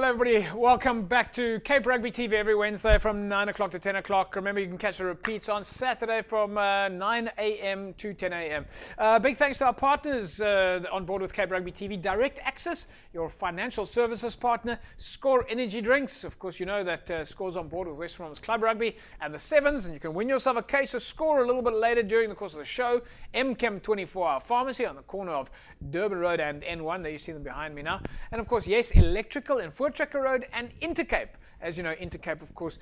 Hello everybody, welcome back to Cape Rugby TV every Wednesday from 9 o'clock to 10 o'clock. Remember, you can catch the repeats on Saturday from 9 a.m. to 10 a.m. Big thanks to our partners on board with Cape Rugby TV. Direct Access, your financial services partner. Score Energy Drinks. Of course, you know that Score's on board with West Bromwich Club Rugby and the Sevens, and you can win yourself a case of Score a little bit later during the course of the show. MChem 24-hour pharmacy on the corner of Durban Road and N1. There you see them behind me now. And of course, yes, Electrical in Voortrekker Road and Intercape. As you know, Intercape, of course,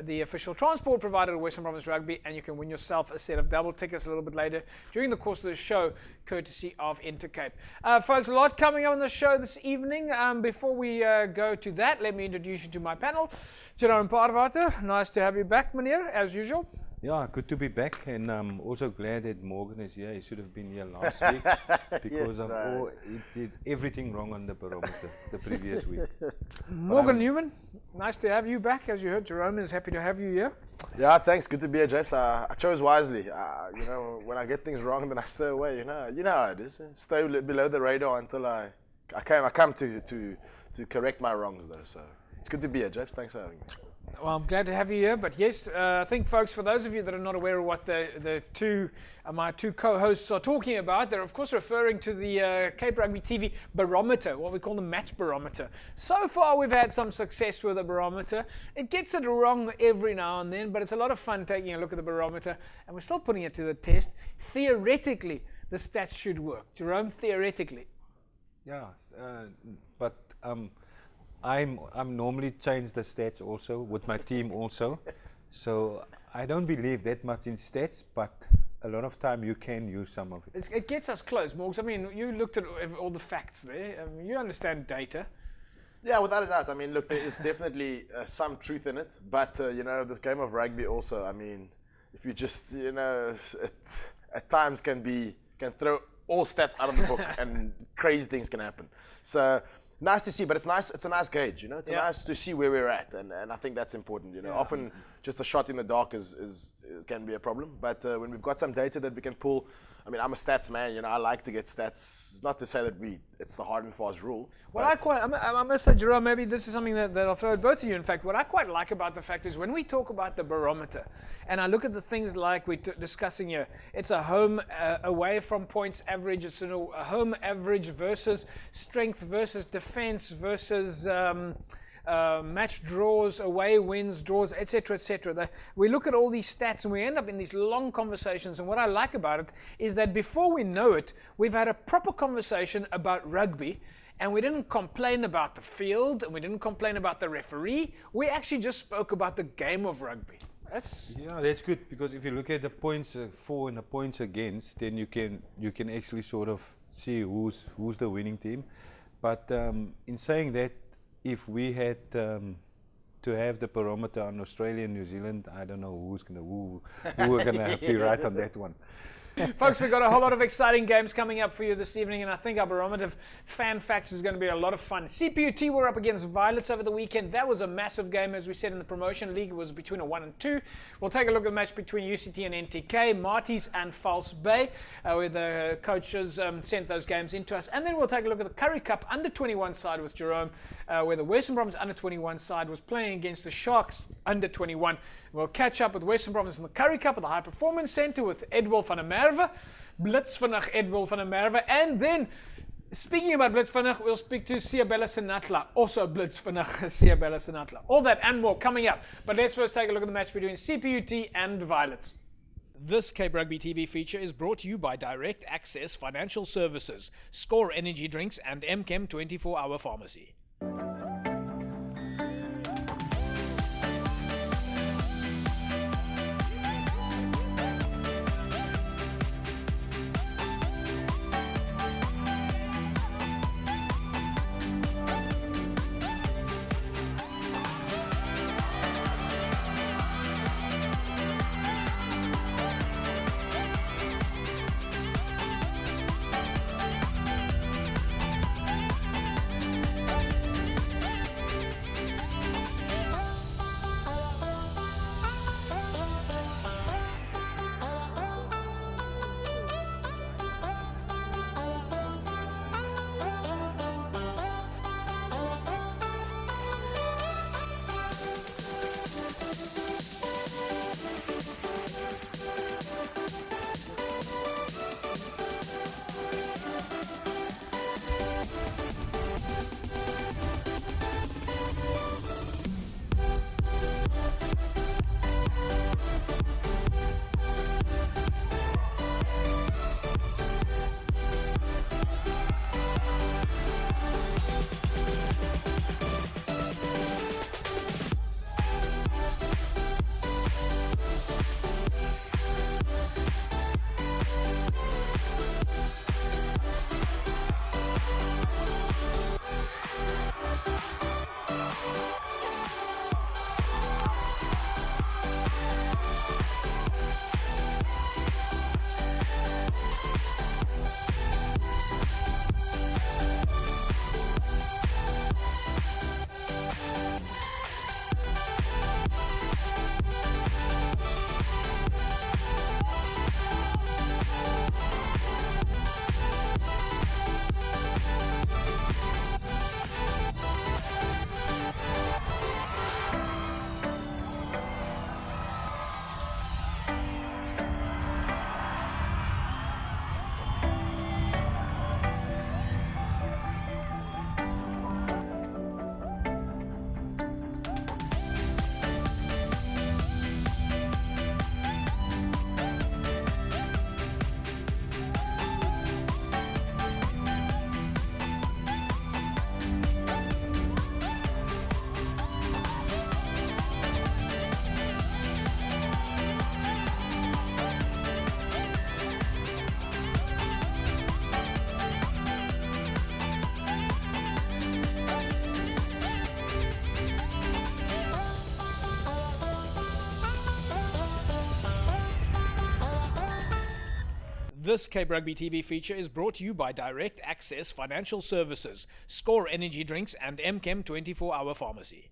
the official transport provider of Western Province Rugby, and you can win yourself a set of double tickets a little bit later during the course of the show, courtesy of Intercape. Folks, a lot coming up on the show this evening. Before we go to that, let me introduce you to my panel. Jerome Parwater, nice to have you back, meneer, as usual. Yeah, good to be back, and I'm also glad that Morgan is here. He should have been here last week because he did everything wrong on the barometer the previous week. Morgan Newman, nice to have you back. As you heard, Jerome is happy to have you here. Yeah, thanks. Good to be here, James. I chose wisely. You know, when I get things wrong, then I stay away. You know how it is. Stay below the radar until I come to correct my wrongs, though. So it's good to be here, James. Thanks for having me. Well, I'm glad to have you here, but yes, I think, folks, for those of you that are not aware of what my two co-hosts are talking about, they're of course referring to the Cape Rugby TV barometer, what we call the match barometer. So far, we've had some success with the barometer. It gets it wrong every now and then, but it's a lot of fun taking a look at the barometer, and we're still putting it to the test. Theoretically, the stats should work. Jerome, theoretically. Yeah, but I'm normally change the stats also with my team also, so I don't believe that much in stats, but a lot of time you can use some of it. It gets us close, Morgs. I mean, you looked at all the facts there. You understand data. Yeah, without a doubt. I mean, look, there is definitely some truth in it, but you know, this game of rugby also. I mean, if you just it at times can throw all stats out of the book and crazy things can happen. So. Nice to see, but it's nice. It's a nice gauge, you know. It's nice to see where we're at, and I think that's important. You know, often just a shot in the dark can be a problem. But when we've got some data that we can pull, I mean, I'm a stats man. You know, I like to get stats. It's not to say that it's the hard and fast rule. Well, I must say, Jerome, maybe this is something that I'll throw at both of you. In fact, what I quite like about the fact is when we talk about the barometer, and I look at the things like we're discussing here, it's a home away from points average. It's a home average versus strength versus defense versus match draws, away wins, draws, etc., etc. We look at all these stats and we end up in these long conversations, and what I like about it is that before we know it, we've had a proper conversation about rugby, and we didn't complain about the field, and we didn't complain about the referee. We actually just spoke about the game of rugby. That's good, because if you look at the points for and the points against, then you can actually sort of see who's the winning team. But in saying that, if we had to have the barometer on Australia and New Zealand, I don't know who are gonna be right on that one. Folks, we've got a whole lot of exciting games coming up for you this evening, and I think our barometer fan facts is going to be a lot of fun. CPUT were up against Violets over the weekend. That was a massive game, as we said in the promotion league. It was between a 1 and 2. We'll take a look at the match between UCT and NTK, Marties and False Bay, where the coaches sent those games into us. And then we'll take a look at the Curry Cup under-21 side with Jerome, where the Western Province under-21 side was playing against the Sharks under-21. We'll catch up with Western Province in the Curry Cup at the High Performance Centre with Edwil van der Merwe, Blitz vannacht Edwil van der Merwe, and then, speaking about Blitz vannacht, we'll speak to Siabella Senatla, also Blitz vannacht Siabella Senatla. All that and more coming up, but let's first take a look at the match between CPUT and Violets. This Cape Rugby TV feature is brought to you by Direct Access Financial Services, Score Energy Drinks, and MChem 24-hour pharmacy. This Cape Rugby TV feature is brought to you by Direct Access Financial Services, Score Energy Drinks, and MChem 24-Hour Pharmacy.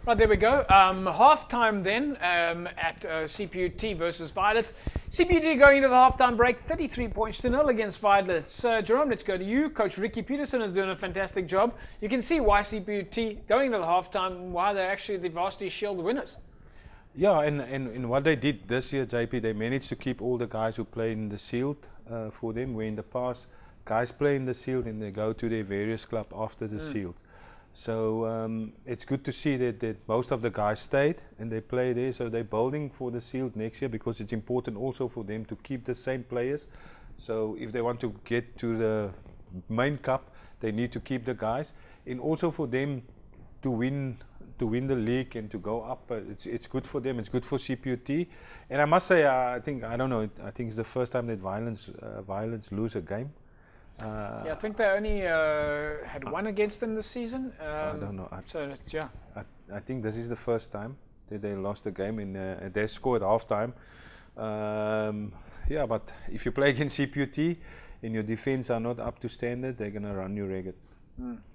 Right, there we go. Half-time then at CPUT versus Violets. CPUT going into the half-time break, 33-0 against Violets. Jerome, let's go to you. Coach Ricky Peterson is doing a fantastic job. You can see why CPUT going into the half-time, why they're actually the Varsity Shield winners. Yeah, and what they did this year, JP, they managed to keep all the guys who play in the Shield for them, where in the past, guys play in the Shield and they go to their various clubs after the Shield. So it's good to see that most of the guys stayed and they play there. So they're building for the Shield next year because it's important also for them to keep the same players. So if they want to get to the main cup, they need to keep the guys. And also for them to win the league and to go up, it's good for them. It's good for CPUT. And I must say, I think it's the first time that Violence lose a game. Yeah, I think they only had one against them this season. I don't know. I think this is the first time that they lost a game, and they scored halftime. Yeah, but if you play against CPUT and your defense are not up to standard, they're gonna run you ragged.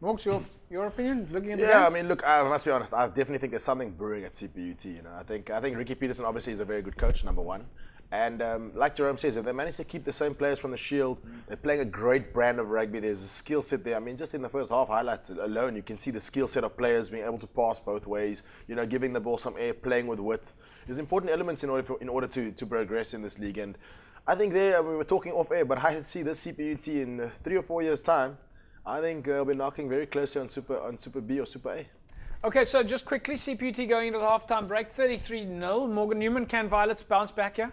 Morgs, your opinion? Looking at the Yeah, game? I mean, look, I must be honest. I definitely think there's something brewing at CPUT. You know, I think Ricky Peterson obviously is a very good coach, number one. And like Jerome says, if they manage to keep the same players from the Shield, they're playing a great brand of rugby. There's a skill set there. I mean, just in the first half highlights alone, you can see the skill set of players being able to pass both ways. You know, giving the ball some air, playing with width. There's important elements in order to progress in this league. And I think we were talking off air, but I see this CPUT in 3 or 4 years' time. I think we're knocking very closely on Super B or Super A. Okay, so just quickly, CPUT going into the halftime break, 33-0. Morgan Newman, can Violets bounce back here?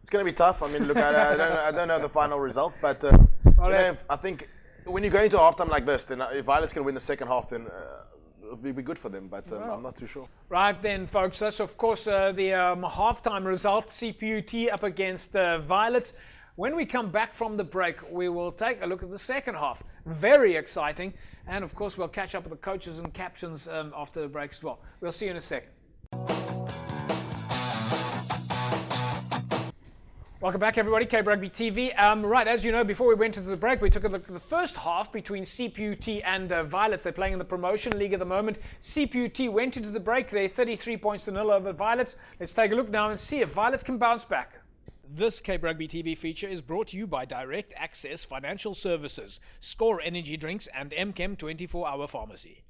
It's going to be tough. I mean, look, I don't know the final result, but I think when you go into a halftime like this, then if Violets can win the second half, then it'll be good for them, but I'm not too sure. Right then, folks, that's of course the halftime result, CPUT up against Violets. When we come back from the break, we will take a look at the second half. Very exciting. And of course, we'll catch up with the coaches and captains after the break as well. We'll see you in a second. Welcome back, everybody. Cape Rugby TV. Right, as you know, before we went to the break, we took a look at the first half between CPUT and Violets. They're playing in the promotion league at the moment. CPUT went into the break. They're 33-0 over Violets. Let's take a look now and see if Violets can bounce back. This Cape Rugby TV feature is brought to you by Direct Access Financial Services, Score Energy Drinks, and MChem 24-Hour Pharmacy.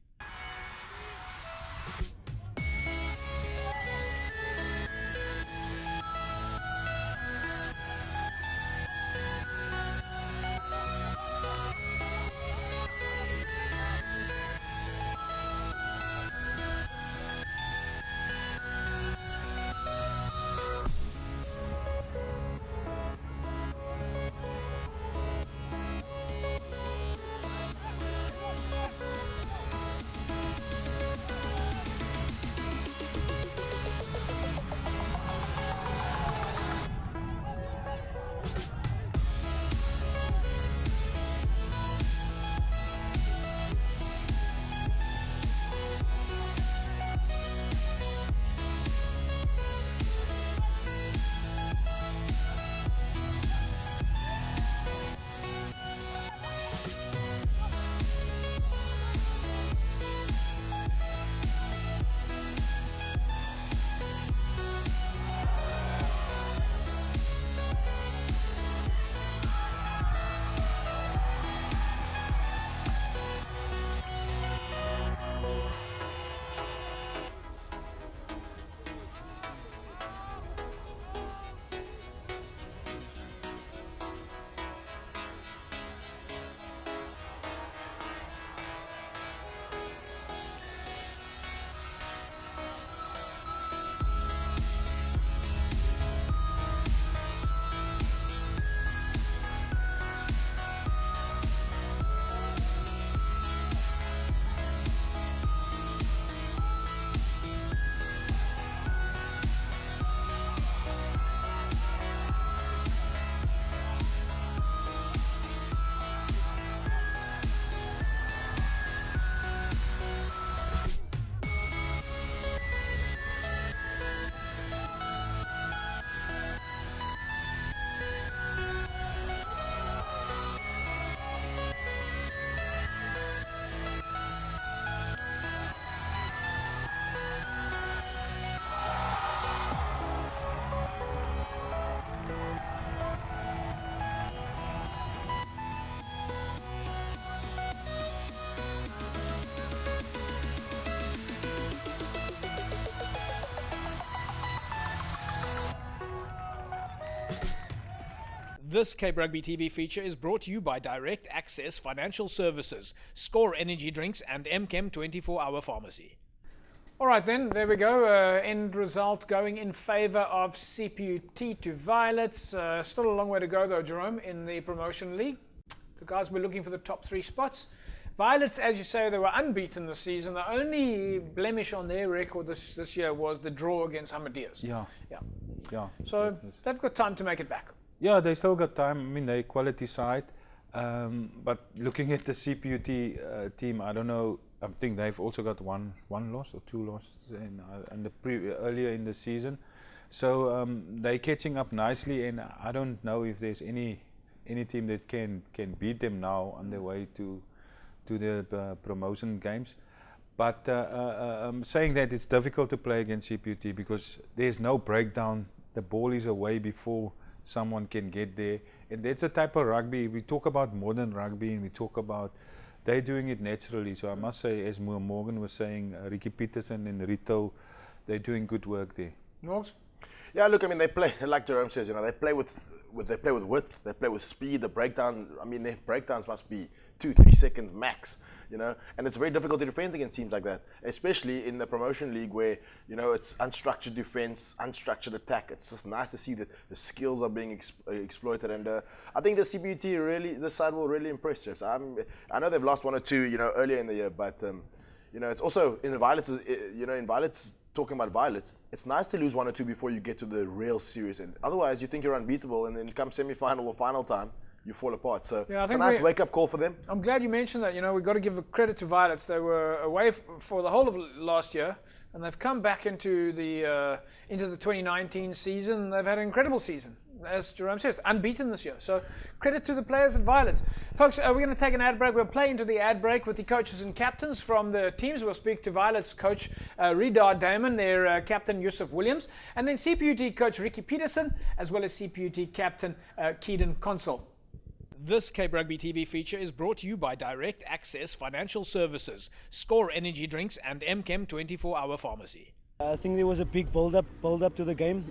This Cape Rugby TV feature is brought to you by Direct Access Financial Services, Score Energy Drinks and MChem 24-hour pharmacy. All right then, there we go. End result going in favour of CPUT to Violets. Still a long way to go though, Jerome, in the promotion league. The guys were looking for the top 3 spots. Violets, as you say, they were unbeaten this season. The only blemish on their record this year was the draw against Amadeus. Yeah. So they've got time to make it back. Yeah, they still got time. I mean, they're quality side. But looking at the CPUT team, I don't know. I think they've also got one loss or 2 losses earlier in the season. So they're catching up nicely, and I don't know if there's any team that can beat them now on their way to the promotion games. But saying that, it's difficult to play against CPUT because there's no breakdown. The ball is away before someone can get there, and that's a type of rugby. We talk about modern rugby, and we talk about they're doing it naturally. So I must say, as Morgan was saying, Ricky Peterson and Rito, they're doing good work there. Morgs? Yeah, look, I mean, they play, like Jerome says, they play with width, they play with speed. The breakdown, I mean, their breakdowns must be 2-3 seconds max, and it's very difficult to defend against teams like that, especially in the promotion league where, it's unstructured defense, unstructured attack. It's just nice to see that the skills are being exploited, and I think the CPUT this side will really impress us. I know they've lost 1 or 2, earlier in the year, but, it's also, in the Violets, in Violets, talking about Violets, it's nice to lose 1 or 2 before you get to the real serious end. Otherwise, you think you're unbeatable, and then come semi-final or final time, you fall apart. So it's a nice wake-up call for them. I'm glad you mentioned that. We've got to give credit to Violets. They were away for the whole of last year, and they've come back into the 2019 season. They've had an incredible season, as Jerome says, unbeaten this year. So credit to the players at Violets. Folks, we're going to take an ad break. We'll play into the ad break with the coaches and captains from the teams. We'll speak to Violets coach Ridar Damon, their captain Yusuf Williams, and then CPUT coach Ricky Peterson, as well as CPUT captain Keaton Consul. This Cape Rugby TV feature is brought to you by Direct Access Financial Services, Score Energy Drinks and MChem 24-hour pharmacy. I think there was a big build-up to the game.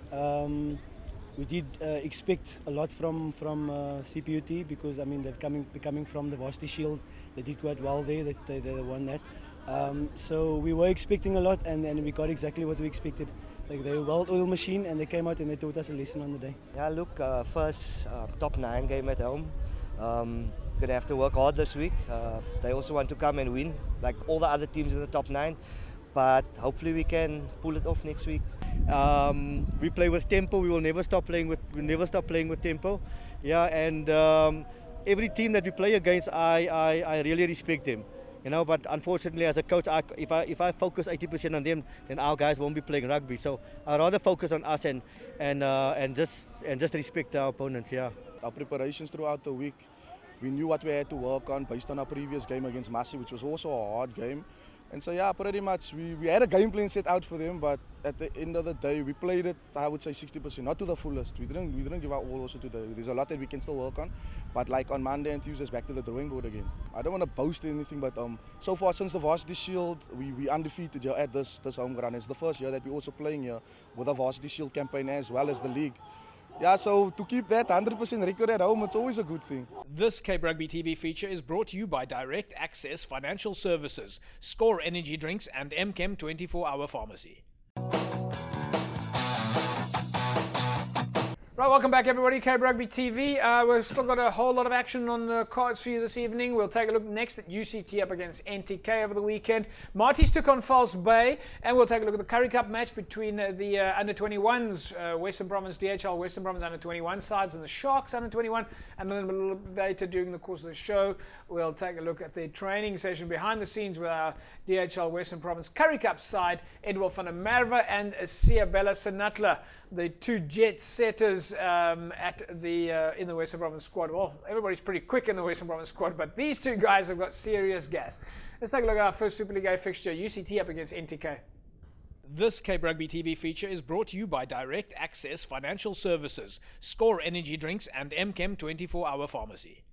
We did expect a lot from CPUT because, I mean, they're coming from the Varsity Shield. They did quite well there. They won that. So we were expecting a lot, and we got exactly what we expected. Like, they're a well-oiled machine, and they came out and they taught us a lesson on the day. Yeah, look, first top 9 game at home. Gonna have to work hard this week. They also want to come and win, like all the other teams in the top 9. But hopefully we can pull it off next week. We play with tempo. We will never stop playing with tempo. Yeah, and every team that we play against, I really respect them. But unfortunately, as a coach, if I focus 80% on them, then our guys won't be playing rugby. So I'd rather focus on us and just respect our opponents. Yeah. Our preparations throughout the week, we knew what we had to work on based on our previous game against Massey, which was also a hard game. And so, yeah, pretty much we had a game plan set out for them, but at the end of the day, we played it, I would say 60%, not to the fullest. We didn't give our all also today. There's a lot that we can still work on, but like on Monday and Tuesday, back to the drawing board again. I don't want to boast anything, but so far since the Varsity Shield, we undefeated here at this home ground. It's the first year that we're also playing here with a Varsity Shield campaign as well as the league. Yeah, so to keep that 100% record at home, it's always a good thing. This Cape Rugby TV feature is brought to you by Direct Access Financial Services, Score Energy Drinks and MChem 24-hour pharmacy. Right, welcome back everybody, Cape Rugby TV. We've still got a whole lot of action on the cards for you this evening. We'll take a look next at UCT up against NTK over the weekend. Marties took on False Bay, and we'll take a look at the Currie Cup match between the under-21s, Western Province, DHL Western Province under-21 sides, and the Sharks under-21. And then a little later during the course of the show, we'll take a look at the training session behind the scenes with our DHL Western Province Currie Cup side, Edward van der Merwe and Siabella Senatla, the two jet setters at the in the Western Province squad. Well, everybody's pretty quick in the Western Province squad, but these two guys have got serious gas. Let's take a look at our first Super League A fixture, UCT up against NTK. This Cape Rugby TV feature is brought to you by Direct Access Financial Services, Score Energy Drinks and MChem 24-hour pharmacy.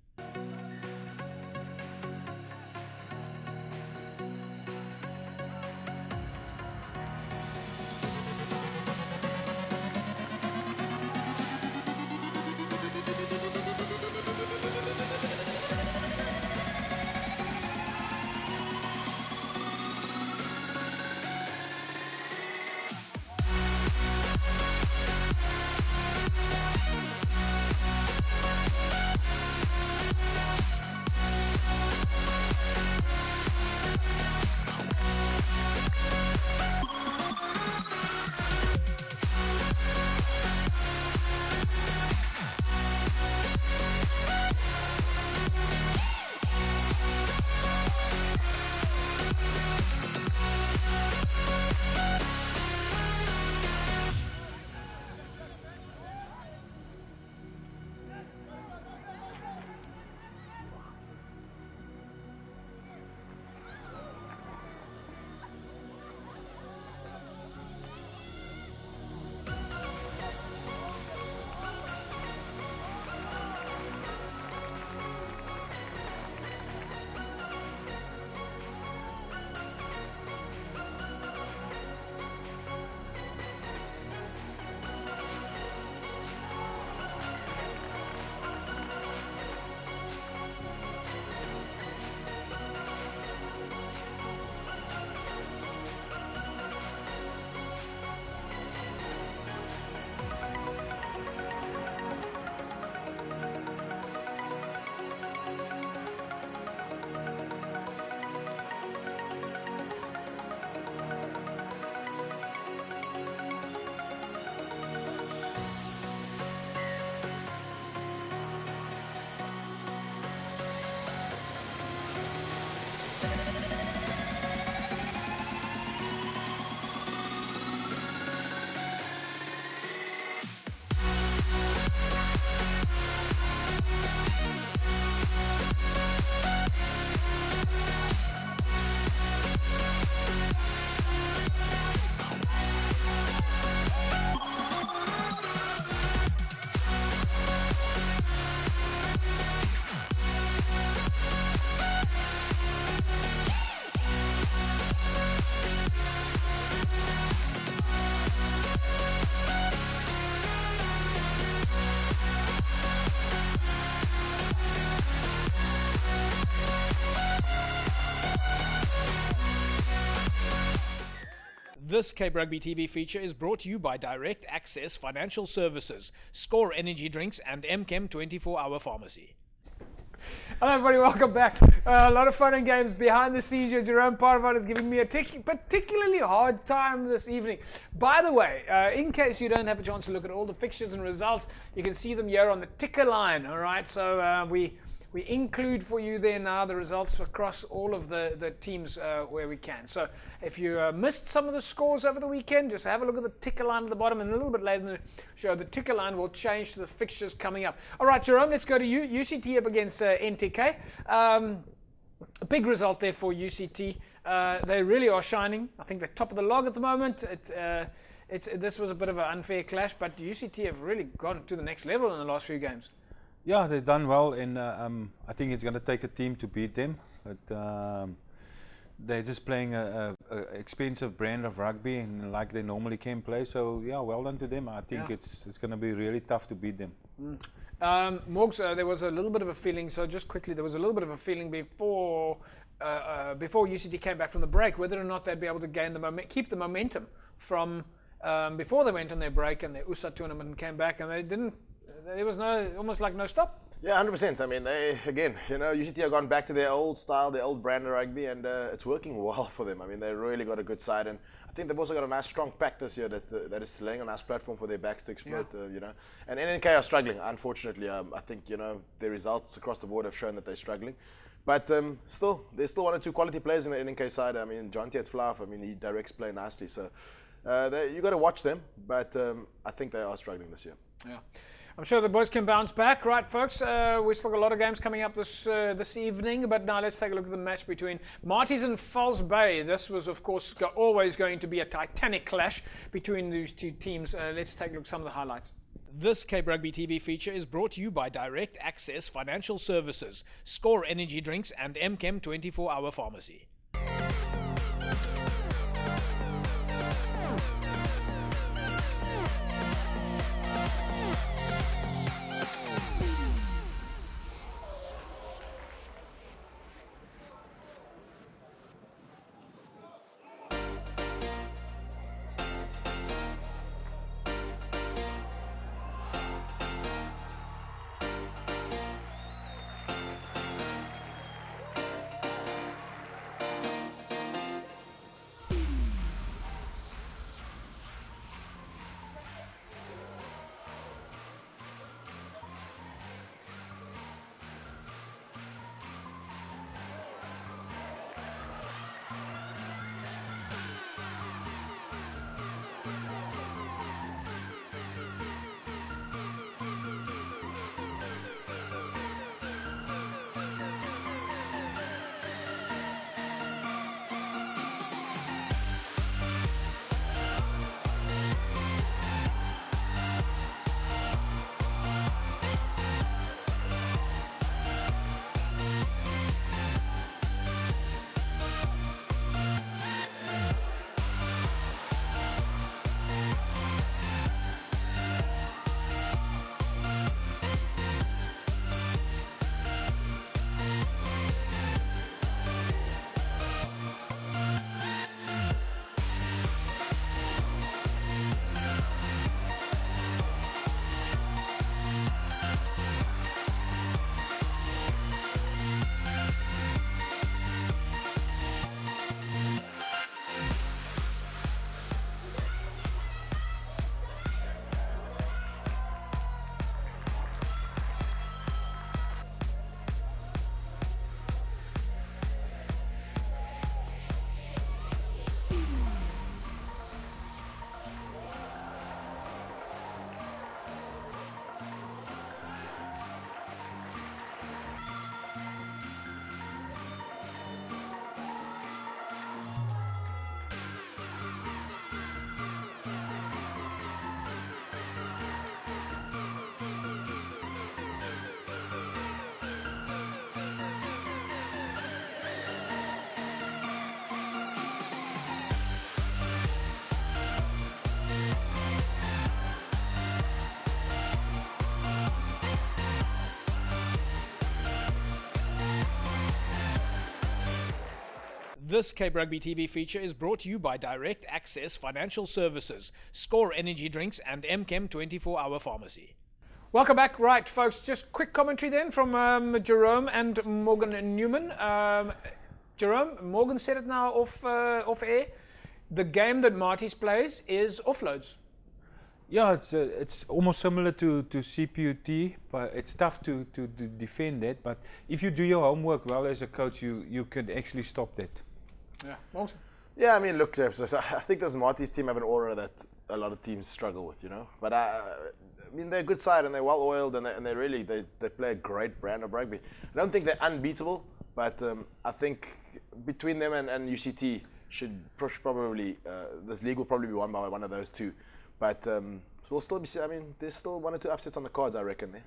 This Cape Rugby TV feature is brought to you by Direct Access Financial Services, Score Energy Drinks, and MChem 24-Hour Pharmacy. Hello everybody, welcome back. A lot of fun and games behind the scenes here. Jerome Parvat is giving me a particularly hard time this evening. By the way, in case you don't have a chance to look at all the fixtures and results, you can see them here on the ticker line, all right? So we include for you there now the results across all of the teams where we can. So if you missed some of the scores over the weekend, just have a look at the ticker line at the bottom, and a little bit later in the show, the ticker line will change to the fixtures coming up. All right, Jerome, let's go to you. UCT up against NTK. A big result there for UCT. They really are shining. I think they're top of the log at the moment. This was a bit of an unfair clash, but UCT have really gone to the next level in the last few games. Yeah, they've done well, and I think it's going to take a team to beat them. But they're just playing a expensive brand of rugby, and like they normally can play. So yeah, well done to them. I think it's going to be really tough to beat them. Morgs, there was a little bit of a feeling. So just quickly, there was a little bit of a feeling before UCT came back from the break, whether or not they'd be able to gain keep the momentum from before they went on their break and their USA tournament and came back, and they didn't. There was almost like no stop. Yeah, 100%. I mean, UCT have gone back to their old style, their old brand of rugby, and it's working well for them. I mean, they really got a good side, and I think they've also got a nice, strong pack this year that is laying a nice platform for their backs to exploit. And NNK are struggling, unfortunately. I think their results across the board have shown that they're struggling. But still, there's still one or two quality players in the NNK side. I mean, Jonty at Flav, he directs play nicely. So you got to watch them, but I think they are struggling this year. Yeah. I'm sure the boys can bounce back, right, folks? We still got a lot of games coming up this evening, but now let's take a look at the match between Marties and False Bay. This was, of course, always going to be a titanic clash between these two teams. Let's take a look at some of the highlights. This Cape Rugby TV feature is brought to you by Direct Access Financial Services, Score Energy Drinks, and MChem 24-Hour Pharmacy. This Cape Rugby TV feature is brought to you by Direct Access Financial Services, Score Energy Drinks, and MChem 24-Hour Pharmacy. Welcome back. Right, folks, just quick commentary then from Jerome and Morgan Newman. Jerome, Morgan said it now off air. The game that Marties plays is offloads. Yeah, it's almost similar to CPUT, but it's tough to defend that. But if you do your homework well as a coach, you can actually stop that. Yeah, Morgan. Yeah, I mean, look, Jeff, so I think this Marty's team have an aura that a lot of teams struggle with, But I mean, they're a good side and they're well oiled and they really play a great brand of rugby. I don't think they're unbeatable, but I think between them and UCT should probably this league will probably be won by one of those two. But we'll still be. I mean, there's still 1 or 2 upsets on the cards, I reckon. There.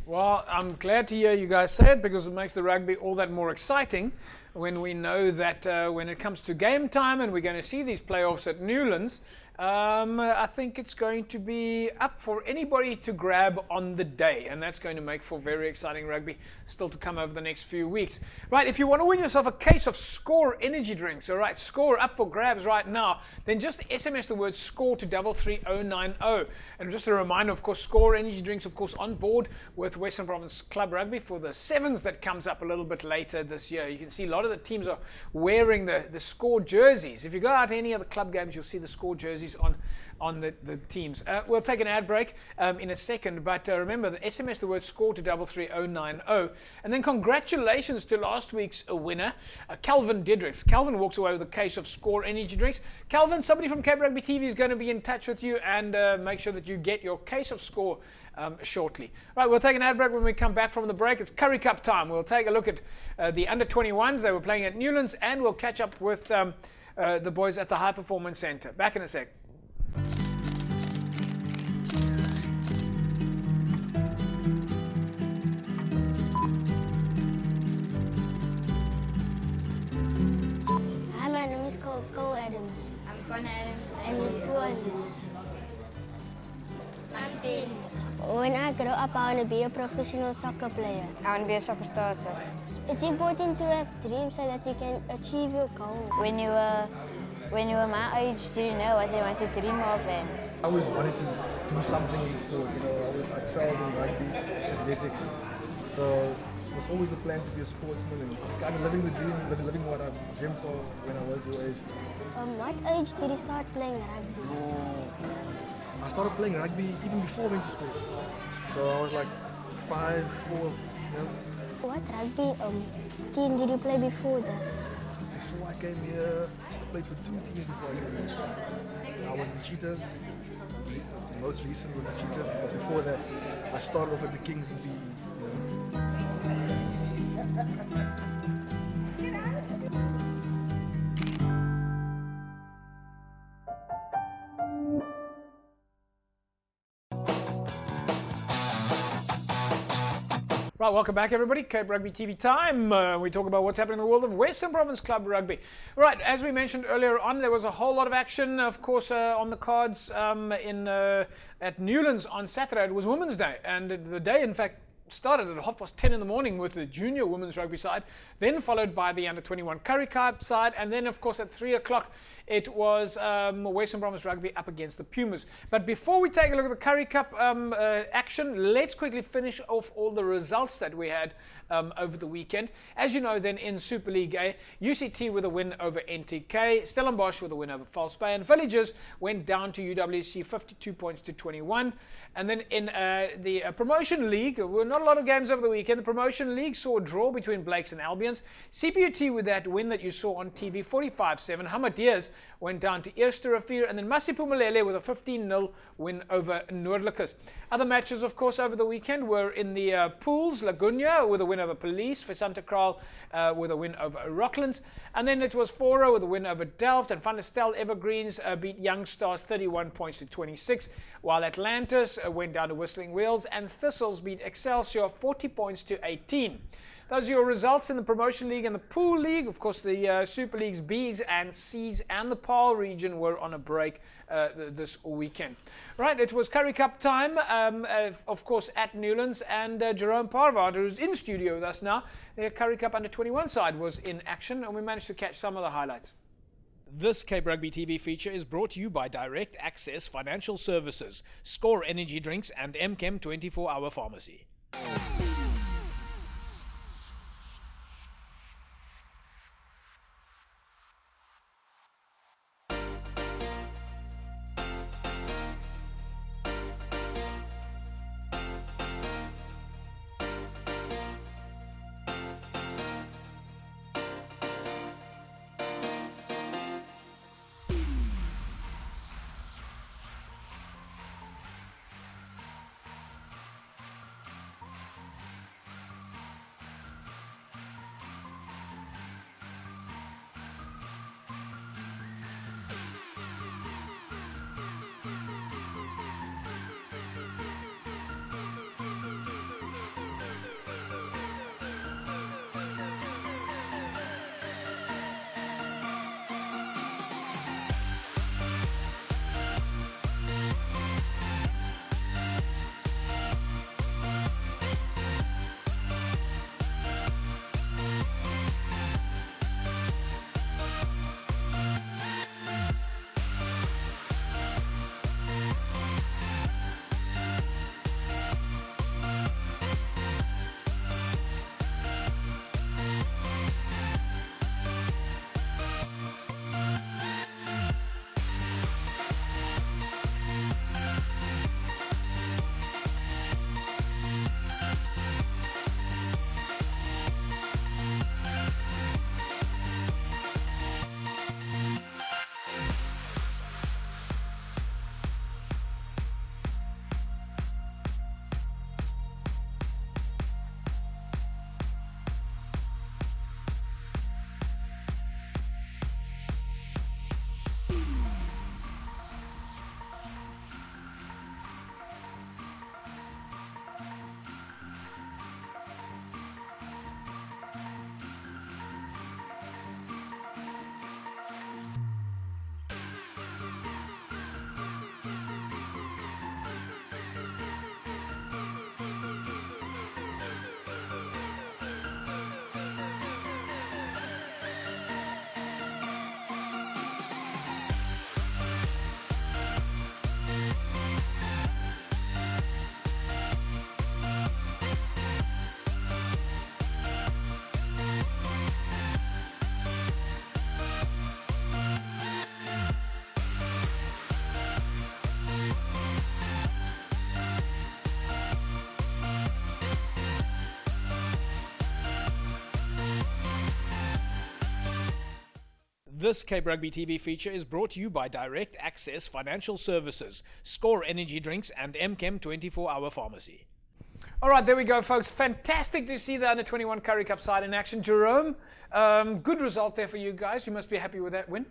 Well, I'm glad to hear you guys say it because it makes the rugby all that more exciting when we know that when it comes to game time and we're going to see these playoffs at Newlands, I think it's going to be up for anybody to grab on the day, and that's going to make for very exciting rugby still to come over the next few weeks. Right, if you want to win yourself a case of Score energy drinks, all right, Score up for grabs right now, then just SMS the word SCORE to 33090. And just a reminder, of course, Score energy drinks, of course, on board with Western Province Club Rugby for the Sevens that comes up a little bit later this year. You can see a lot of the teams are wearing the Score jerseys. If you go out to any of the club games, you'll see the Score jerseys on the teams. We'll take an ad break in a second, but remember, the SMS the word SCORE to 33090. And then congratulations to last week's winner, Calvin Didricks. Calvin walks away with a case of Score energy drinks. Calvin, somebody from Cape Rugby TV is going to be in touch with you and make sure that you get your case of Score shortly. Right, we'll take an ad break. When we come back from the break, it's Curry Cup time. We'll take a look at the under-21s. They were playing at Newlands, and we'll catch up with the boys at the High Performance Centre. Back in a sec. Hi, my name is Cole Adams. I'm Connor Adams. I'm in twins. I'm 10. When I grow up, I want to be a professional soccer player. I want to be a soccer star, sir. It's important to have dreams so that you can achieve your goal. When you were my age, did you know what you want to dream of? And I always wanted to do something in sport, I always excelled in rugby, athletics. So it was always the plan to be a sportsman and kind of living the dream, living what I dreamt of when I was your age. What age did you start playing rugby? I started playing rugby even before I went to school. So I was like 5, 4, What rugby team did you play before this? Before I came here, I played for 2 teams before I came here. I was the Cheetahs. The most recent was the Cheetahs, but before that, I started off at the Kings and PE. Right, welcome back, everybody. Cape Rugby TV time. We talk about what's happening in the world of Western Province Club Rugby. Right, as we mentioned earlier on, there was a whole lot of action, of course, on the cards at Newlands on Saturday. It was Women's Day, and the day, in fact, started at 10:30 in the morning with the junior women's rugby side, then followed by the under-21 Curry Cup side, and then, of course, at 3 o'clock, it was Western Province Rugby up against the Pumas. But before we take a look at the Curry Cup action, let's quickly finish off all the results that we had over the weekend. As you know, then in Super League A, UCT with a win over NTK, Stellenbosch with a win over False Bay, and Villagers went down to UWC 52 points to 21. And then in the Promotion League, there were not a lot of games over the weekend. The Promotion League saw a draw between Blakes and Albions. CPUT with that win that you saw on TV, 45-7. Hamadiers went down to Eerste Rivier, and then Masipumalele with a 15-0 win over Noordlikers. Other matches, of course, over the weekend were in the pools. Lagunya with a win over Police, Santa Kraal with a win over Rocklands, and then it was Fora with a win over Delft, and Van der Stel Evergreens beat Young Stars 31 points to 26, while Atlantis went down to Whistling Wheels, and Thistles beat Excelsior 40 points to 18. Those are your results in the Promotion League and the Pool League. Of course, the Super Leagues B's and C's and the PAL region were on a break this weekend. Right, it was Currie Cup time, of course, at Newlands, and Jerome Parvard, who's in studio with us now, the Currie Cup Under-21 side was in action, and we managed to catch some of the highlights. This Cape Rugby TV feature is brought to you by Direct Access Financial Services, Score Energy Drinks, and MChem 24-Hour Pharmacy. This Cape Rugby TV feature is brought to you by Direct Access Financial Services, Score Energy Drinks, and MChem 24-Hour Pharmacy. All right, there we go, folks. Fantastic to see the Under-21 Currie Cup side in action. Jerome, good result there for you guys. You must be happy with that win.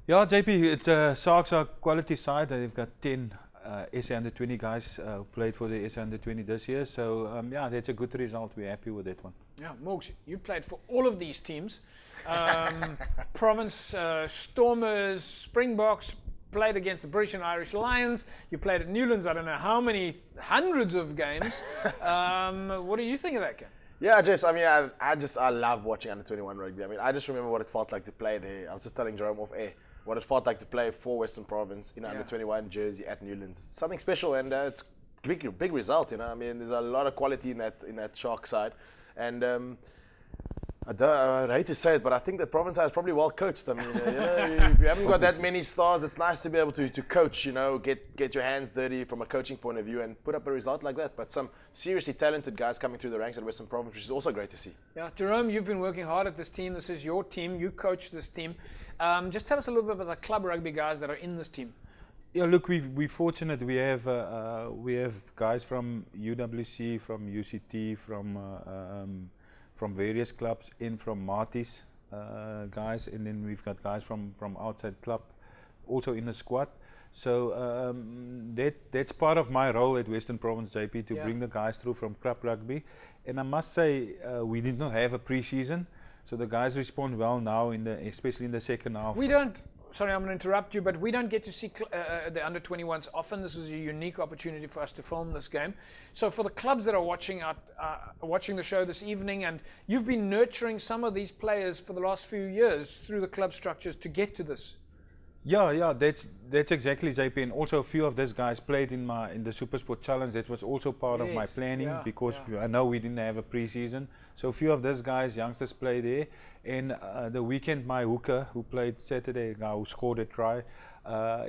Yeah, JP, it's Sharks are quality side. They've got 10 SA Under-20 guys who played for the SA Under-20 this year. So, yeah, that's a good result. We're happy with that one. Yeah, Morgs, you played for all of these teams. Province, Stormers, Springboks, played against the British and Irish Lions. You played at Newlands, I don't know how many hundreds of games. What do you think of that game? Yeah, Jeff, I mean, I love watching Under-21 rugby. I mean, I just remember what it felt like to play there. I was just telling Jerome off air what it felt like to play for Western Province in Under-21 jersey at Newlands. It's something special, and it's big result, you know. I mean, there's a lot of quality in that Shark side. And I'd hate to say it, but I think the province is probably well coached. I mean, if you haven't got that many stars, it's nice to be able to coach, get your hands dirty from a coaching point of view and put up a result like that. But some seriously talented guys coming through the ranks at Western Province, which is also great to see. Yeah, Jerome, you've been working hard at this team. This is your team. You coach this team. Just tell us a little bit about the club rugby guys that are in this team. Yeah, look, we're fortunate. We have guys from UWC, from UCT, from various clubs, in from Marty's guys, and then we've got guys from outside club also in the squad. So that's part of my role at Western Province, JP, to bring the guys through from club rugby. And I must say, we did not have a pre-season, so the guys respond well now, especially in the second half. We don't. Sorry, I'm going to interrupt you, but we don't get to see the under-21s often. This is a unique opportunity for us to film this game. So for the clubs that are watching the show this evening, and you've been nurturing some of these players for the last few years through the club structures to get to this. Yeah, that's exactly, JP. And also a few of these guys played in the Supersport Challenge. That was also part of my planning because I know we didn't have a pre-season. So a few of these guys, youngsters, play there. And the weekend, my hooker, who played Saturday, a guy who scored a try,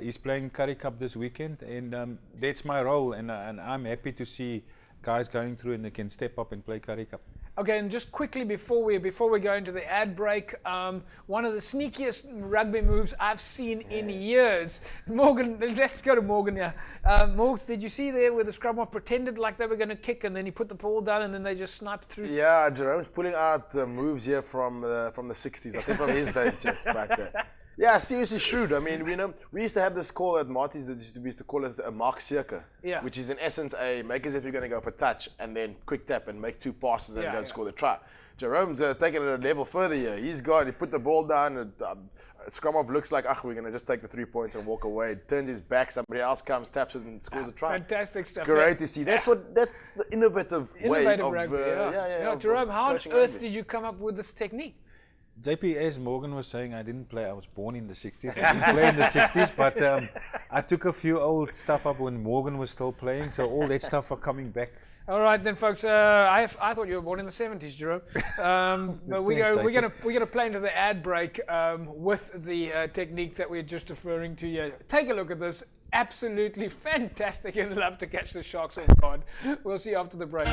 is playing Currie Cup this weekend. And that's my role. And I'm happy to see guys going through and they can step up and play Currie Cup. Okay, and just quickly before we go into the ad break, one of the sneakiest rugby moves I've seen in years. Morgan, let's go to Morgan here. Morgs, did you see there where the scrum half pretended like they were going to kick and then he put the ball down and then they just sniped through? Yeah, Jerome's pulling out moves here from the 60s. I think from his days just back there. Yeah, seriously shrewd. I mean, we used to have this call at Marty's that we used to call it a mark circle, which is in essence a make as if you're going to go for touch and then quick tap and make two passes and go and score the try. Jerome's taking it a level further here. He put the ball down, and scrum off looks like, we're going to just take the 3 points and walk away. Turns his back, somebody else comes, taps it and scores a try. Fantastic stuff. It's great to see. That's the innovative way of rugby. of Jerome, how on coaching earth rugby. did you come up with this technique? JP, as Morgan was saying, I didn't play. I was born in the 60s. I didn't play in the 60s, but I took a few old stuff up when Morgan was still playing, so all that stuff are coming back. All right then, folks. I thought you were born in the 70s, Jerome. But we're gonna play into the ad break with the technique that we're just referring to here. Take a look at this. Absolutely fantastic, and love to catch the Sharks off guard. We'll see you after the break.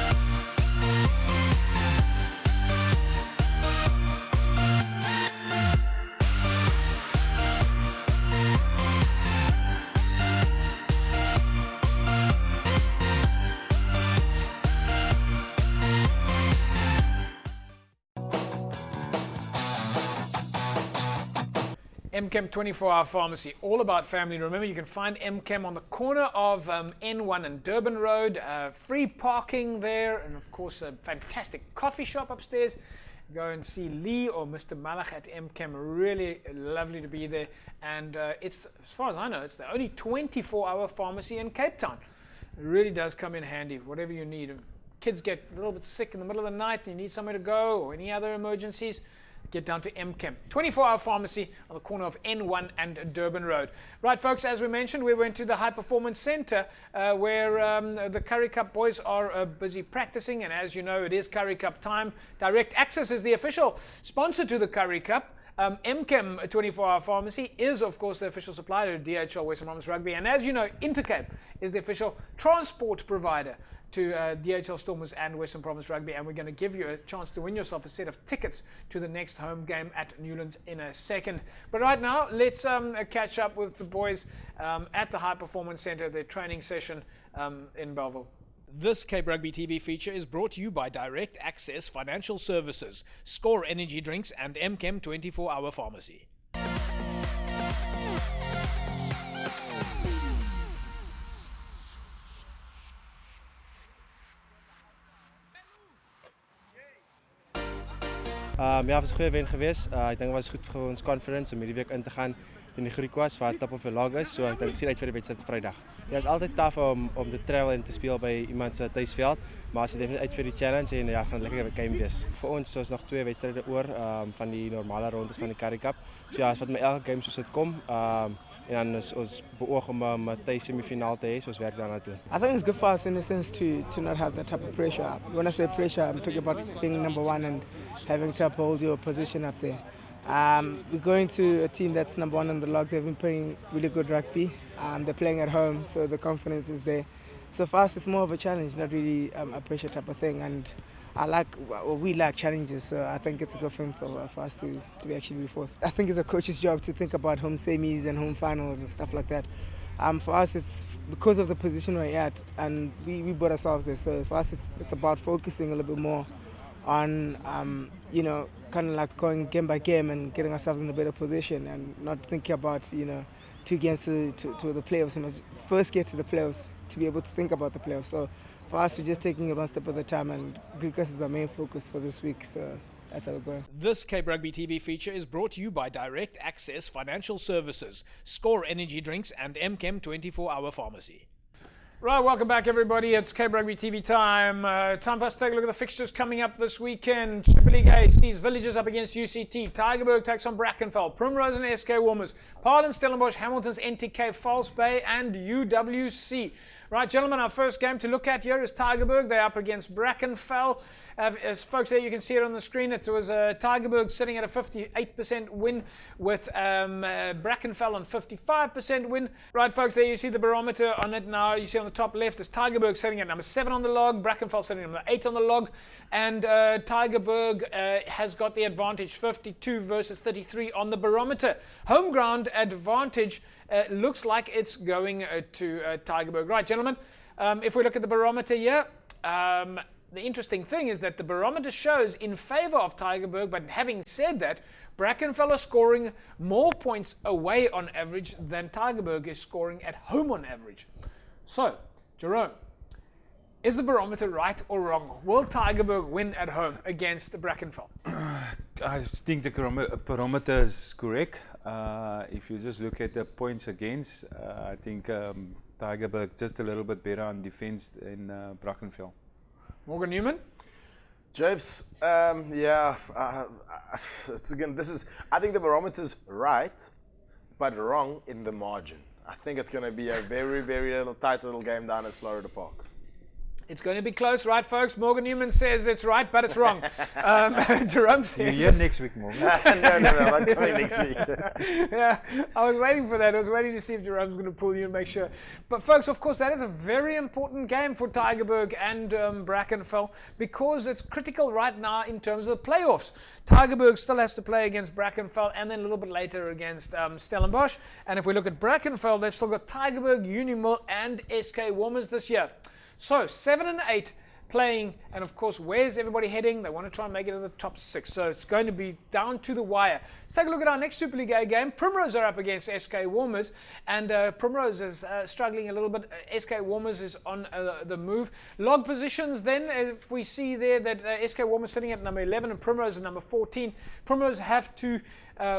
MChem 24-hour pharmacy, all about family. Remember, you can find MChem on the corner of N1 and Durban Road. Free parking there, and of course a fantastic coffee shop upstairs. Go and see Lee or Mr. Malach at MChem. Really lovely to be there. And it's, as far as I know, it's the only 24-hour pharmacy in Cape Town. It really does come in handy, whatever you need. Kids get a little bit sick in the middle of the night, and you need somewhere to go, or any other emergencies, get down to MChem. 24-hour pharmacy on the corner of N1 and Durban Road. Right, folks, as we mentioned, we went to the High Performance Centre where the Currie Cup boys are busy practicing. And as you know, it is Currie Cup time. Direct Access is the official sponsor to the Currie Cup. MChem 24-hour pharmacy is, of course, the official supplier to DHL Western Province Rugby. And as you know, Intercape is the official transport provider to DHL Stormers and Western Province Rugby, and we're going to give you a chance to win yourself a set of tickets to the next home game at Newlands in a second. But right now, let's catch up with the boys at the High Performance Centre, their training session in Bellville. This Cape Rugby TV feature is brought to you by Direct Access Financial Services, Score Energy Drinks, and MChem 24-hour pharmacy. Ja, het was een goede win geweest. Ik denk het was goed voor ons conference om hierdie week in te gaan in die Griek was waar top of the log is. So ek dink sien uit vir die wedstryd Vrydag. Ja, is altyd taaf om te travel en te speel by iemand se tuisveld, maar as jy net uit vir die challenge en ja, gaan lekker game wees. Vir ons is nog 2 wedstryde oor van die normale rondes van die Currie Cup. So ja, as wat my elke game soos dit kom, en dan is ons beoog om 'n tuis semifinaal te hê, so ons werk daarna toe. I think it's good for us in a sense to not have that type of pressure. When I say pressure, I'm talking about being number one and having to uphold your position up there. We're going to a team that's number one on the log. They've been playing really good rugby. They're playing at home, so the confidence is there. So for us, it's more of a challenge, not really a pressure type of thing. And we like challenges, so I think it's a good thing for us to be actually fourth. I think it's a coach's job to think about home semis and home finals and stuff like that. For us, it's because of the position we're at, and we brought ourselves there. So for us, it's about focusing a little bit more on, kind of like going game by game and getting ourselves in a better position, and not thinking about, 2 games to the playoffs. You must first get to the playoffs to be able to think about the playoffs. So for us, we're just taking it one step at a time, and Greekers is our main focus for this week. So that's how we're going. This Cape Rugby TV feature is brought to you by Direct Access Financial Services, Score Energy Drinks, and MChem 24-Hour Pharmacy. Right, welcome back, everybody. It's Cape Rugby TV time. Time for us to take a look at the fixtures coming up this weekend. Super League A sees Villagers up against UCT. Tygerberg takes on Brackenfell. Primrose and SK Warmers. Parlin, Stellenbosch, Hamilton's NTK, False Bay, and UWC. Right, gentlemen, our first game to look at here is Tygerberg. They're up against Brackenfell. As folks there, you can see it on the screen. It was Tygerberg sitting at a 58% win with Brackenfell on 55% win. Right, folks, there you see the barometer on it now. You see on the top left is Tygerberg sitting at number 7 on the log, Brackenfell sitting at number 8 on the log, and Tygerberg has got the advantage, 52 versus 33 on the barometer. Home ground advantage looks like it's going to Tygerberg. Right, gentlemen, if we look at the barometer here, the interesting thing is that the barometer shows in favor of Tygerberg, but having said that, Brackenfell are scoring more points away on average than Tygerberg is scoring at home on average. So, Jerome, is the barometer right or wrong? Will Tygerberg win at home against Brackenfell? I think the barometer is correct. If you just look at the points against, I think Tygerberg just a little bit better on defense in Brackenfell. Morgan Newman? Japes, again, I think the barometer's right, but wrong in the margin. I think it's going to be a very, very tight little game down at Florida Park. It's going to be close, right, folks? Morgan Newman says it's right, but it's wrong. Jerome says... You're here next week, Morgan. no, I'm not coming next week. Yeah, I was waiting for that. I was waiting to see if Jerome's going to pull you and make sure. But, folks, of course, that is a very important game for Tygerberg and Brackenfell because it's critical right now in terms of the playoffs. Tygerberg still has to play against Brackenfell and then a little bit later against Stellenbosch. And if we look at Brackenfell, they've still got Tygerberg, Unimill, and SK Warmers this year. So 7 and 8 playing, and of course, where's everybody heading? They want to try and make it to the top 6. So it's going to be down to the wire. Let's take a look at our next Super League A game. Primrose are up against SK Warmers, and Primrose is struggling a little bit. SK Warmers is on the move. Log positions then, if we see there that SK Warmers sitting at number 11 and Primrose is number 14. Primrose have to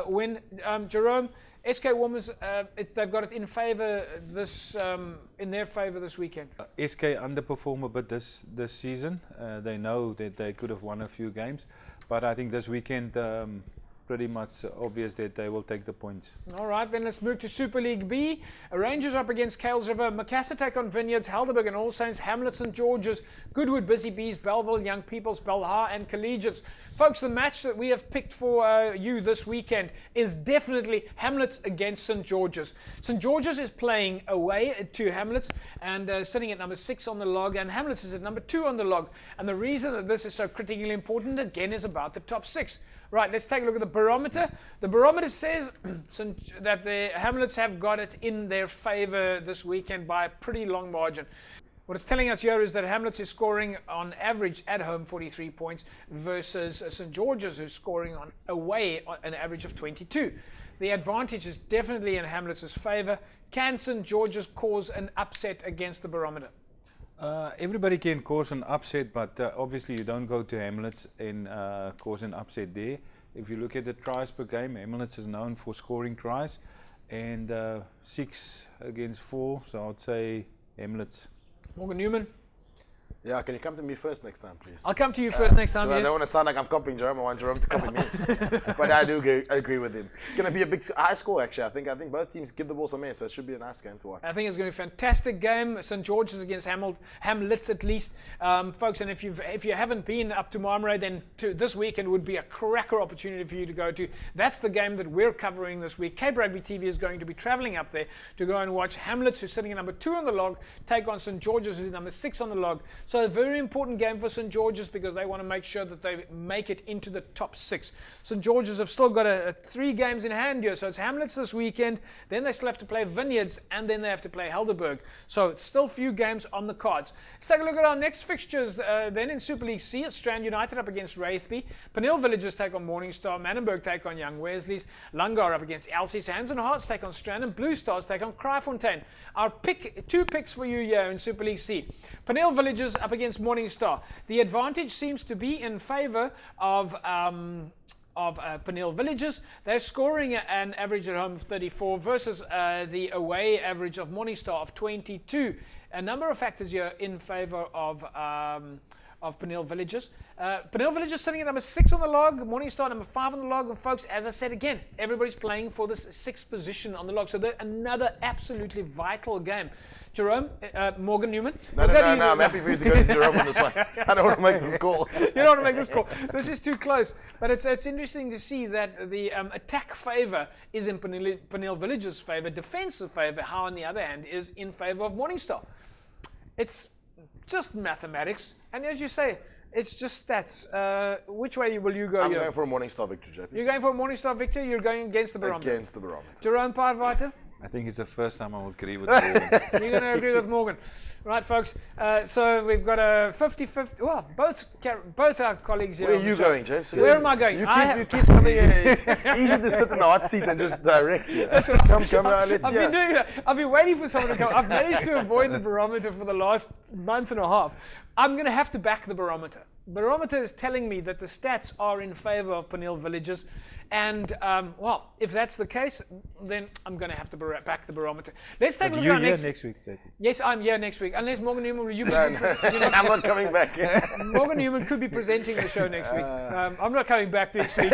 win. Jerome, SK Warmers, they've got it in favor this, in their favor this weekend. SK underperform a bit this season. They know that they could have won a few games, but I think this weekend pretty much obvious that they will take the points. All right, then let's move to Super League B. Rangers up against Kales River, Macassar take on Vineyards, Helderberg and All Saints, Hamlet St George's, Goodwood, Busy Bees, Belleville, Young Peoples, Belhar and Collegiates. Folks, the match that we have picked for you this weekend is definitely Hamlets against St George's. St George's is playing away to Hamlets and sitting at number 6 on the log, and Hamlets is at number 2 on the log. And the reason that this is so critically important again is about the top 6. Right, let's take a look at the barometer. The barometer says that the Hamlets have got it in their favor this weekend by a pretty long margin. What it's telling us here is that Hamlets is scoring on average at home 43 points versus St George's, who's scoring on away an average of 22. The advantage is definitely in Hamlets' favor. Can St George's cause an upset against the barometer? Everybody can cause an upset, but obviously you don't go to Hamlets and cause an upset there. If you look at the tries per game, Hamlets is known for scoring tries, and 6 against 4, so I'd say Hamlets. Morgan Newman? Yeah, can you come to me first next time, please? I'll come to you first next time, I yes. don't want to sound like I'm copying Jerome. I want Jerome to copy me. But I do agree with him. It's going to be a big high score, actually. I think both teams give the ball some air, so it should be a nice game to watch. I think it's going to be a fantastic game. St George's against Hamlets at least. Folks, and if you haven't been up to Marmara, then this weekend would be a cracker opportunity for you to go to. That's the game that we're covering this week. Cape Rugby TV is going to be travelling up there to go and watch Hamlets, who's sitting at number 2 on the log, take on St George's, who's number 6 on the log. So So a very important game for St. George's because they want to make sure that they make it into the top 6. St. George's have still got 3 games in hand here. So it's Hamlets this weekend, then they still have to play Vineyards, and then they have to play Helderberg. So it's still a few games on the cards. Let's take a look at our next fixtures. Then in Super League C, it's Strand United up against Wraithby. Peniel Villagers take on Morningstar. Manenberg take on Young Wesley's. Langar up against Elsie's. Hands and Hearts take on Strand, and Blue Stars take on Kraaifontein. Our 2 picks for you here in Super League C. Peniel Villagers up against Morningstar. The advantage seems to be in favour of Peniel Villagers. They're scoring an average at home of 34 versus the away average of Morningstar of 22. A number of factors here in favour of Peniel Villagers. Peniel Villagers sitting at number 6 on the log, Morningstar number 5 on the log, and folks, as I said again, everybody's playing for this 6th position on the log, so they're another absolutely vital game. Jerome, Morgan Newman. No, I'm happy for you to go to Jerome on this one. I don't want to make this call. You don't want to make this call. This is too close. But it's interesting to see that the attack favour is in Peniel Villagers' favour, defensive favour, how on the other hand is in favour of Morningstar. It's just mathematics. And as you say, it's just stats. Which way will you go? I'm going for a Morningstar victory, JP. You're going for a Morningstar victory? You're going against the barometer? Against the barometer. Jerome Paarwater? I think it's the first time I will agree with Morgan. You're going to agree with Morgan. Right, folks. So we've got a 50-50. Well, both our colleagues here. Where are you going, James? Where am I going? You keep coming in. It's easy to sit in the hot seat and just direct you. Come now, let's I've been doing that. I've been waiting for someone to come. I've managed to avoid the barometer for the last month and a half. I'm going to have to back the barometer. Barometer is telling me that the stats are in favour of Peniel Villagers. And, well, if that's the case, then I'm going to have to back the barometer. Let's take a look at our next week, JP. Yes, I'm here next week. Unless Morgan Newman, I'm not coming back. Morgan Newman could be presenting the show next week. I'm not coming back next week.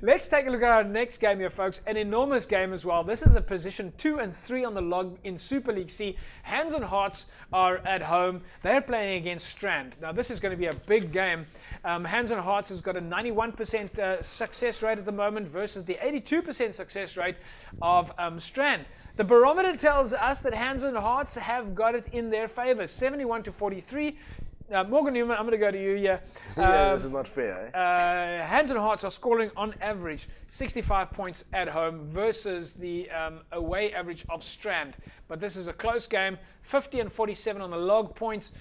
Let's take a look at our next game here, folks. An enormous game as well. This is a position 2 and 3 on the log in Super League C. Hands and Hearts are at home. They're playing against Strand. Now, this is going to be a big game. Hands and Hearts has got a 91% success rate at the moment versus the 82% success rate of Strand. The barometer tells us that Hands and Hearts have got it in their favour, 71-43. Morgan Newman, I'm going to go to you here. This is not fair. Hands and Hearts are scoring on average 65 points at home versus the away average of Strand. But this is a close game, 50 and 47 on the log points.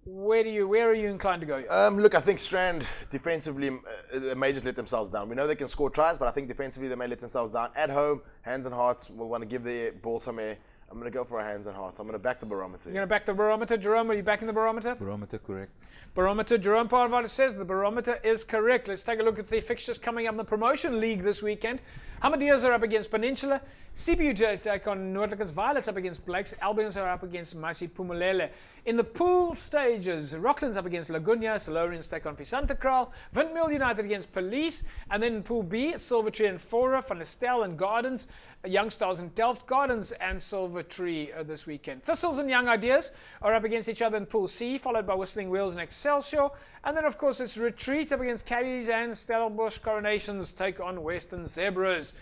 Where are you inclined to go here? Look, I think Strand defensively they may just let themselves down. We know they can score tries, but I think defensively they may let themselves down. At home, Hands and Hearts will want to give the ball some air. I'm going to go for a Hands and Hearts. I'm going to back the barometer. You're going to back the barometer. Jerome, are you backing the barometer? Barometer, correct. Barometer, Jerome Paarwater says the barometer is correct. Let's take a look at the fixtures coming up in the promotion league this weekend. Hamadias are up against Peninsula. CPU take on Noordelijkers. Violets up against Blakes. Albions are up against Maisi Pumulele. In the pool stages, Rocklands up against Lagunya. Silurians take on Visante Kraal. Windmill United against Police. And then in Pool B, Silvertree and Fora, Van der Stel and Gardens. Young Stars and Delft, Gardens and Silvertree this weekend. Thistles and Young Ideas are up against each other in Pool C, followed by Whistling Wheels and Excelsior. And then, of course, it's Retreat up against Caddies, and Stellenbosch Coronations take on Western Zebras.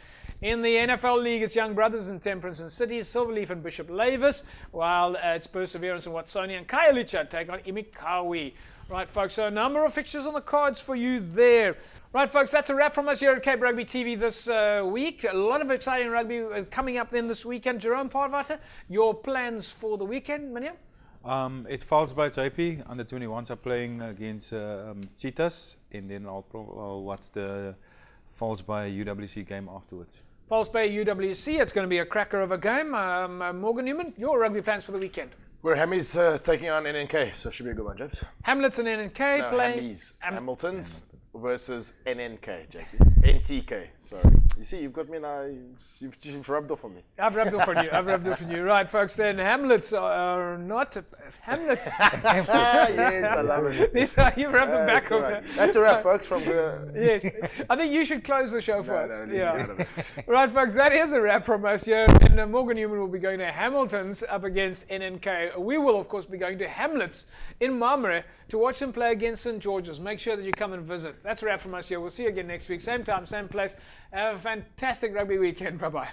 In the NFL League, it's Young Brothers and Temperance and City, Silverleaf and Bishop Lavis, while it's Perseverance and Watsonia and Khayelitsha take on Imikawi. Right, folks, so a number of fixtures on the cards for you there. Right, folks, that's a wrap from us here at Cape Rugby TV this week. A lot of exciting rugby coming up then this weekend. Jerome Paarwater, your plans for the weekend, Mania? It falls by JP. Under 21s are playing against Cheetahs, and then I'll watch the Falls by UWC game afterwards. Falls Bay UWC, it's going to be a cracker of a game. Morgan Newman, your rugby plans for the weekend? Where Hammies taking on NNK, so it should be a good one, James. Hamlets and NNK playing. Hammies. Hamiltons versus NNK, JP. NTK, sorry. You see, you've got me now, you've rubbed off on me. I've rubbed off on you. Right, folks, then Hamlets are not... Hamlets. Yes, I love it. You've rubbed them back on right. That's a wrap, folks, from the... Yes, I think you should close the show for us. No, leave me out of this. Right, folks, that is a wrap from us here. And Morgan Newman will be going to Hamiltons up against NNK. We will, of course, be going to Hamlets in Marmara to watch them play against St. George's. Make sure that you come and visit. That's a wrap from us here. We'll see you again next week. Same time, same place. Have a fantastic rugby weekend. Bye-bye.